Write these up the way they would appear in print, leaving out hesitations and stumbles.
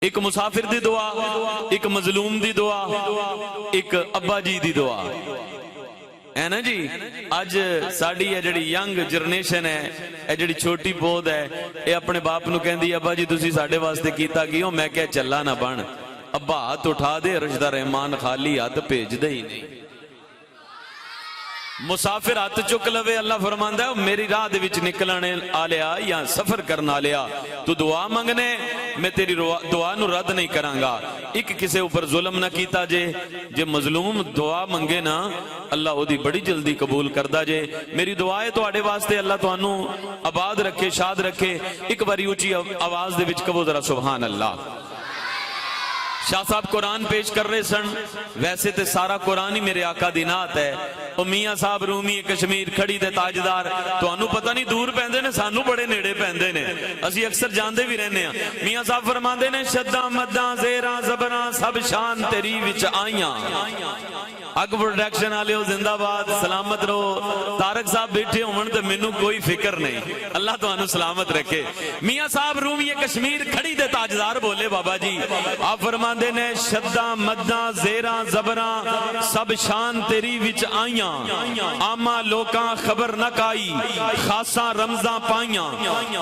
ایک مسافر دی دعا، ایک مظلوم دی دعا، ایک ابا جی دی دعا ہے نا جی۔ اج ساڈی یہ جڑی ینگ جنریشن ہے، یہ جڑی چھوٹی پود ہے، یہ اپنے باپ نو کہندی ابا جی تسی ساڈے واسطے کیتا کیوں؟ میں کہ چلا نہ بن، ابا ہاتھ اٹھا دے، رشدہ رحمان خالی ہاتھ بھیج دے ہی نہیں۔ مسافر ہاتھ چک لوے، اللہ فرماندا ہے میری راہ دے وچ نکلنے آلیا یا سفر کرنا آلیا، تو دعا منگنے میں تیری دعا نو رد نہیں کروں گا۔ ایک کسے اوپر ظلم نہ کیتا جے مظلوم دعا منگے نا اللہ او دی بڑی جلدی قبول کردہ جے۔ میری دعا ہے تواڈے واسطے اللہ تانوں آباد رکھے، شاد رکھے۔ ایک باری اونچی آواز دے وچ کہو ذرا سبحان اللہ۔ شاہ صاحب قرآن پیش کر رہے سن، ویسے تے سارا قرآن ہی میرے آقا دی نعت ہے۔ او میاں صاحب رومی کشمیر کھڑی دے تاجدار، تو انہوں پتہ نہیں دور پہندے نے، سانو بڑے نیڑے پہندے نے، اسی اکثر جاندے بھی رہنے ہیں۔ میاں صاحب فرماندے نے شدہ مدہ زیرہ زبرہ سب شان تیری وچ آئیاں۔ اگ پروڈکشن آلے ہو زندہ باد، سلامت رہو۔ تارک صاحب بیٹھے ہوں تے مینوں کوئی فکر نہیں، اللہ تو انہوں سلامت رکھے۔ میاں صاحب رومی کشمیر کھڑی دے تاجدار بولے بابا جی، آپ فرماندے نے شدہ مدہ زیرہ زبرہ سب شان تیری وچ آئیاں، آما لوکاں خبر نہ کائی خاصاں رمضاں پائیاں۔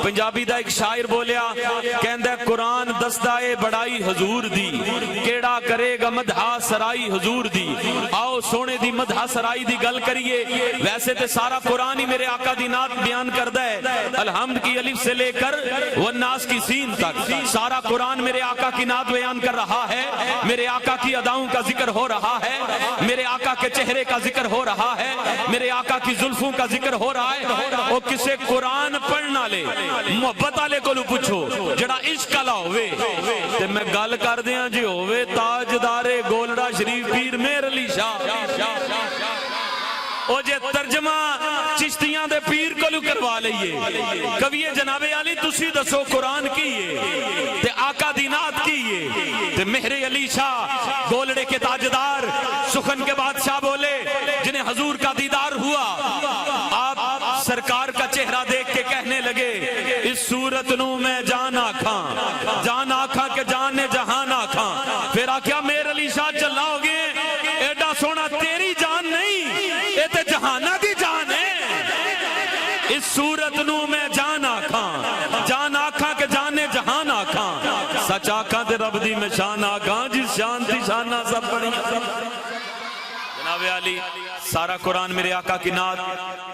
پنجابی دا ایک شاعر بولیا، کہندہ قرآن دستائے بڑائی حضور دی، کیڑا کرے گا مدحا سرائی حضور دی۔ آؤ سونے دی مدحا سرائی دی گل کریے۔ ویسے تے سارا قرآن ہی میرے آقا دی نعت بیان کردہ ہے، الحمد کی الف سے لے کر والناس کی سین تک سارا قرآن میرے آقا کی نعت بیان کر رہا ہے۔ میرے آقا کی اداؤں کا ذکر ہو رہا ہے، میرے آقا کے چہرے کا ذکر ہو رہا ہے، میرے آقا کی زلفوں کا ذکر ہو رہا ہے۔ وہ کسے قرآن پڑھنا لے محبت آلے کو لو پوچھو جڑا عشق آلا ہوئے تے میں گل کر دیاں جی ہوئے تاجدار گولڑا شریف پیر مہر علی شاہ، او جے ترجمہ چشتیاں دے پیر کو لو کروا لئیے۔ کبھی جناب علی تسی دسو قرآن کیے تے آقا دی نعت کیے تے مہر علی شاہ گولڑے کے تاجدار سخن کے بادشاہ بولے جنہیں حضور کا دیدار ہوا۔ آپ سرکار کا چہرہ دیکھ کے کہنے لگے اس صورت نو میں جان آکھاں کہ جان جہان آکھاں۔ پھر آکھیا مہر علی شاہ چلا ہوگے ایڈا سونا تیری جان نہیں، اے تے جہانہ دی جان ہے۔ اس صورت نو میں جان آکھاں کہ جانے جہان آکھاں، سچ آکھاں تے رب دی میں شان آکھاں، جس شان تی شانہ سب بڑی۔ جناب علی سارا قرآن میرے آقا کی نعت،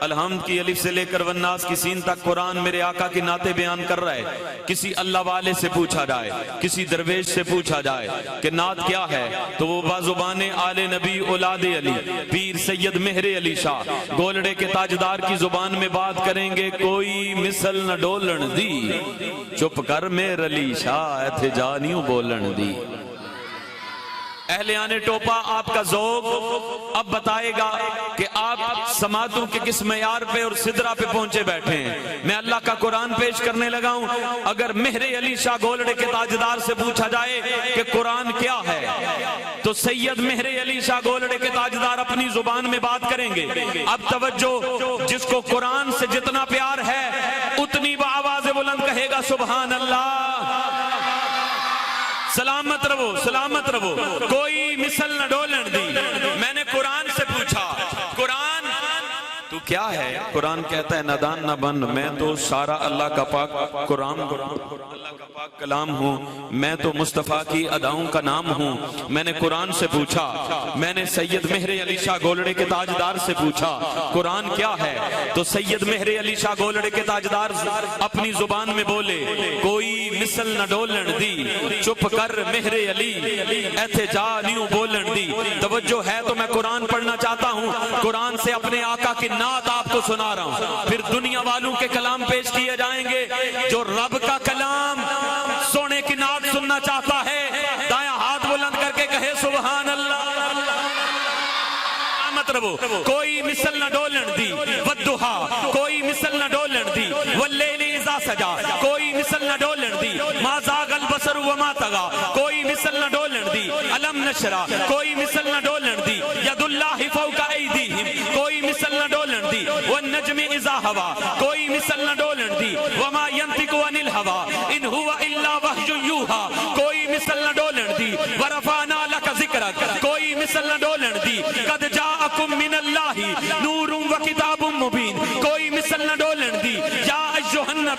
الحمد کی الف سے لے کر والناس کی سین تک قرآن میرے آقا کی نعتیں بیان کر رہا ہے۔ کسی اللہ والے سے پوچھا جائے، کسی درویش سے پوچھا جائے کہ نعت کیا ہے تو وہ بازبان آل نبی اولاد علی پیر سید مہر علی شاہ گولڑے کے تاجدار کی زبان میں بات کریں گے۔ کوئی مثل نہ ڈولن دی، چپ کر مہر علی شاہ ایتھے جانیوں بولن دی۔ اہلیان ٹوپا آپ کا ذوق اب بتائے گا کہ آپ سماعتوں کے کس معیار پہ اور سدرہ پہ پہنچے بیٹھے ہیں۔ میں اللہ کا قرآن پیش کرنے لگا ہوں۔ اگر مہر علی شاہ گولڑے کے تاجدار سے پوچھا جائے کہ قرآن کیا ہے تو سید مہر علی شاہ گولڑے کے تاجدار اپنی زبان میں بات کریں گے۔ اب توجہ، جس کو قرآن سے جتنا پیار ہے اتنی بآواز بلند کہے گا سبحان اللہ۔ سلامت رہو، سلامت رہو، کوئی مثل نہ ڈولن دی۔ میں نے قرآن سے پوچھا قرآن تو کیا ہے؟ قرآن کہتا ہے نادان نہ بن، میں تو سارا اللہ کا پاک قرآن اللہ کا پاک کلام ہوں، میں تو مصطفیٰ کی اداؤں کا نام ہوں۔ میں نے قرآن سے پوچھا، میں نے سید مہر علی شاہ گولڑے کے تاجدار سے پوچھا قرآن کیا ہے تو سید مہر علی شاہ گولڑے کے تاجدار اپنی زبان میں بولے کوئی مثل نہ ڈولن دی، چپ کر مہر علی ایتھے جا نیوں بولن دی۔ توجہ ہے تو میں قرآن پڑھنا چاہتا ہوں، قرآن سے اپنے آقا کی نعت آپ کو سنا رہا ہوں، پھر دنیا والوں کے کلام پیش کیے جائیں گے۔ جو رب کا کلام سونے کی نعت سننا چاہتا ہے دایاں ہاتھ بلند کر کے کہے سبحان اللہ۔ کوئی مثل نہ ڈولن دی، والضحا کوئی مثل نہ ڈولن دی، واللیل اذا سجا کوئی مثل نہ ڈولن دی، ما زاغ البصر وما طغى کوئی مثل نہ ڈولن دی، الم نشرح کوئی مثل نہ ڈولن دی، ید اللہ فوق ایدیہم کوئی مثل نہ ڈولن دی، والنجم اذا ہوا کوئی مثل نہ ڈولن دی، وما ينطق عن الهوى ان هو الا وحی یوحى کوئی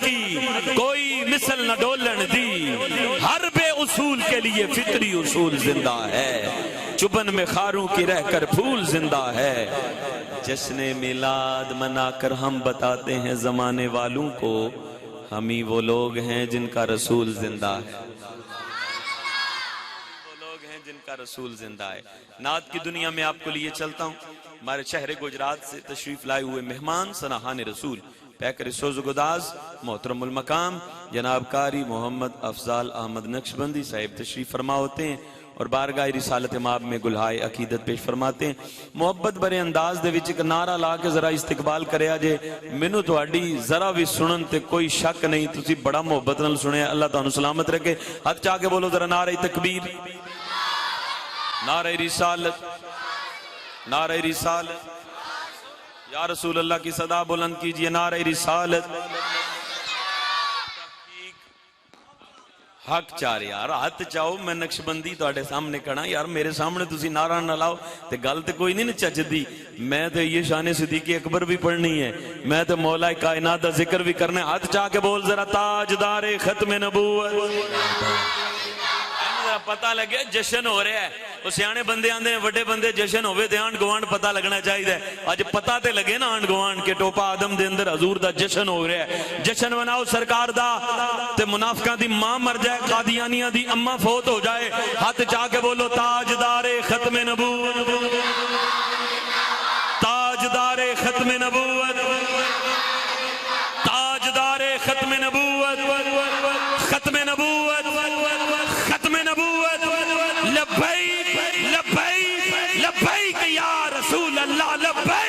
کی کوئی مثل نہ ڈولن دی، ہر بے اصول کے لیے فطری اصول زندہ ہے، چبن میں خاروں کی رہ کر پھول زندہ ہے۔ جشن میلاد منا کر ہم بتاتے ہیں زمانے والوں کو، ہم ہی وہ لوگ ہیں جن کا رسول زندہ ہے، وہ لوگ ہیں جن کا رسول زندہ ہے۔ نعت کی دنیا میں آپ کو لیے چلتا ہوں، ہمارے شہر گجرات سے تشریف لائے ہوئے مہمان سناہان رسول پیکر سوز گداز محترم المقام جناب قاری محمد افضال احمد نقشبندی صاحب تشریف فرما ہوتے ہیں اور بارگاہ رسالت مآب میں گلہائے عقیدت پیش فرماتے ہیں۔ محبت برے انداز دے وچ ایک نعرہ لا کے ذرا استقبال کریا جے، مینوں تہاڈی ذرا بھی سنن تے کوئی شک نہیں، تسی بڑا محبت نال سنیا، اللہ تعالیٰ سلامت رکھے۔ ہاتھ چاہ کے بولو ذرا نعرہ تکبیر، نعرہ رسالت، نعرہ رسالت، یا رسول اللہ کی صدا بلند کیجئے، نعرہ رسالت۔ حق چار یار، ہاتھ چاہو، میں نقشبندی تواڈے سامنے کھڑا یار، میرے سامنے تسی نعرہ نہ لاؤ تے گل تے کوئی نہیں چجدی۔ میں تے یہ شان صدیق اکبر بھی پڑھنی ہے، میں تے مولا کائنات دا ذکر بھی کرنا ہے۔ ہاتھ چاہ کے بول ذرا تاجدار ختم نبوت، پتہ لگے جشن ہو رہا ہے۔ وہ سیانے بندے آندے ہیں وڈے بندے جشن ہوئے تے آنڈ گوانڈ پتہ لگنا چاہیے، اج پتہ تے لگے نا آنڈ گوانڈ کے ٹوپا آدم دے اندر حضور دا جشن ہو رہا ہے۔ جشن مناؤ سرکار دا تے منافقاں دی ماں مر جائے، قادیانیاں دی اماں فوت ہو جائے۔ ہاتھ چاہ کے بولو تاجدار ختم نبوت، تاجدار ختم نبوت، تاجدار ختم نبوت، ختم نبوت، ختم نبوت، لبیک لبیک لبیک یا رسول اللہ، لبیک